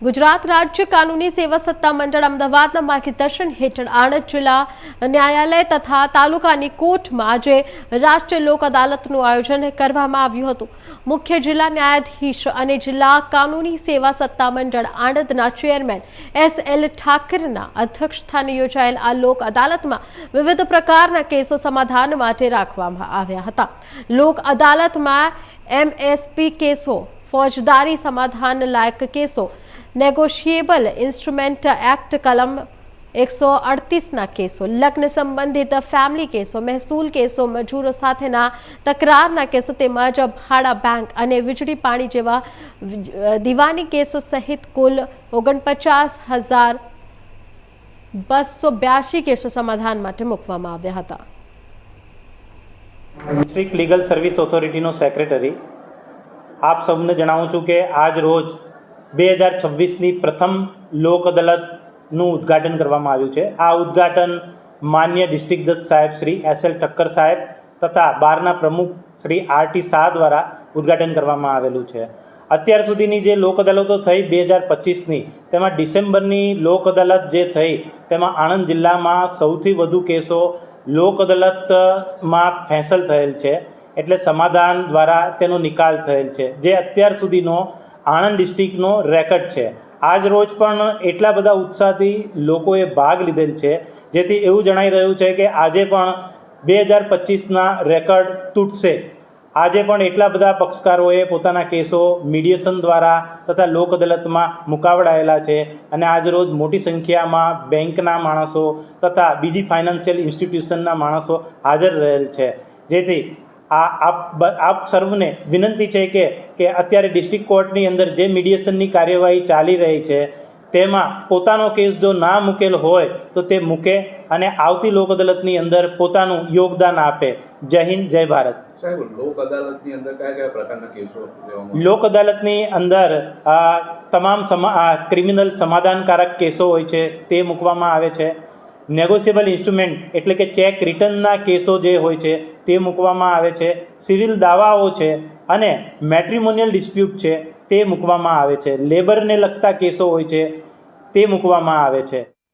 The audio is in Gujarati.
ગુજરાત રાજ્ય કાનૂની સેવા સત્તા મંડળ અમદાવાદના માર્ગદર્શન હેઠળ આણંદ જિલ્લા ન્યાયાલય તથા તાલુકાની કોર્ટમાં આજે રાષ્ટ્રીય લોક અદાલતનું આયોજન કરવામાં આવ્યું હતું। મુખ્ય જિલ્લા ન્યાયાધીશ અને જિલ્લા કાનૂની સેવા સત્તા મંડળ આણંદના ચેરમેન SL ઠાકરના અધ્યક્ષસ્થાને યોજાયેલ આ લોક અદાલતમાં વિવિધ પ્રકારના કેસો સમાધાન માટે રાખવામાં આવ્યા હતા। લોક અદાલતમાં MSP કેસો, ફોજદારી સમાધાન લાયક કેસો, नेगोशिएबल इंस्ट्रूमेंट एक्ट कलम 138 केसों, लग्न संबंधित फैमिली केसों, महसूल केसों, मजूरो साथेना तकरारना केसों तेमज भाड़ा बैंक और वीजળી पाणी जेवा दीवानी केसों सहित कुल 49,282 केसों समाधान माटे मूकवामां આવ્યા હતા। डिस्ट्रिक्ट लीगल सर्विस ऑथोरिटीनो सेक्रेटरी आप सबने जणावुं छुं के आज रोज 2026 प्रथम लोक अदालतનું ઉદ્ઘાટન કરવામાં આવ્યું છે। આ ઉદ્ઘાટન માન્ય ડિસ્ટ્રિક્ટ જજ સાહેબ શ્રી SL ઠક્કર સાહેબ તથા બારના પ્રમુખ શ્રી RT શાહ દ્વારા ઉદ્ઘાટન કરવામાં આવેલું છે। અત્યાર સુધીની જે લોક અદાલતો થઈ 2025ની, તેમાં ડિસેમ્બરની લોક અદાલત જે થઈ તેમાં આણંદ જિલ્લામાં સૌથી વધુ કેસો લોક અદાલતમાં ફેંસલ થયેલ છે, એટલે સમાધાન દ્વારા તેનો નિકાલ થયેલ છે, જે અત્યાર સુધીનો આણંદ ડિસ્ટ્રિક્ટનો રેકર્ડ છે। આજ રોજ પણ એટલા બધા ઉત્સાહથી લોકોએ ભાગ લીધેલ છે, જેથી એવું જણાઈ રહ્યું છે કે આજે પણ 2025ના રેકર્ડ તૂટશે। આજે પણ એટલા બધા પક્ષકારોએ પોતાના કેસો મીડિયેશન દ્વારા તથા લોક અદાલતમાં મુકાવડાયેલા છે અને આજ રોજ મોટી સંખ્યામાં બેંકના માણસો તથા બીજી ફાઇનાન્શિયલ ઇન્સ્ટિટ્યુશનના માણસો હાજર રહેલ છે। જેથી आप सर्वने विनंती है कि अत्यारे डिस्ट्रिक्ट कोर्टनी अंदर जे मीडिएशननी कार्यवाही चाली रही है तेमां पोतानो केस जो ना मूकेल होय तो ते मूके अने आवती लोक अदालतनी अंदर पोतानुं योगदान आपे। जय हिंद, जय भारत। लोक अदालतनी अंदर क्या प्रकारना केसो लोक अदालतनी अंदर तमाम क्रिमिनल समाधानकारक केसो होय छे ते मूकवामां आवे छे। नेगोशिएबल इंस्ट्रूमेंट एटले के चेक रिटर्नना केसो जे होय छे ते मूकवामां आवे छे। सिविल दावाओ छे अने मेट्रिमोनियल डिस्प्यूट छे ते मूकवामां आवे छे। लेबर ने लगता केसो होय छे ते मूकवामां आवे छे।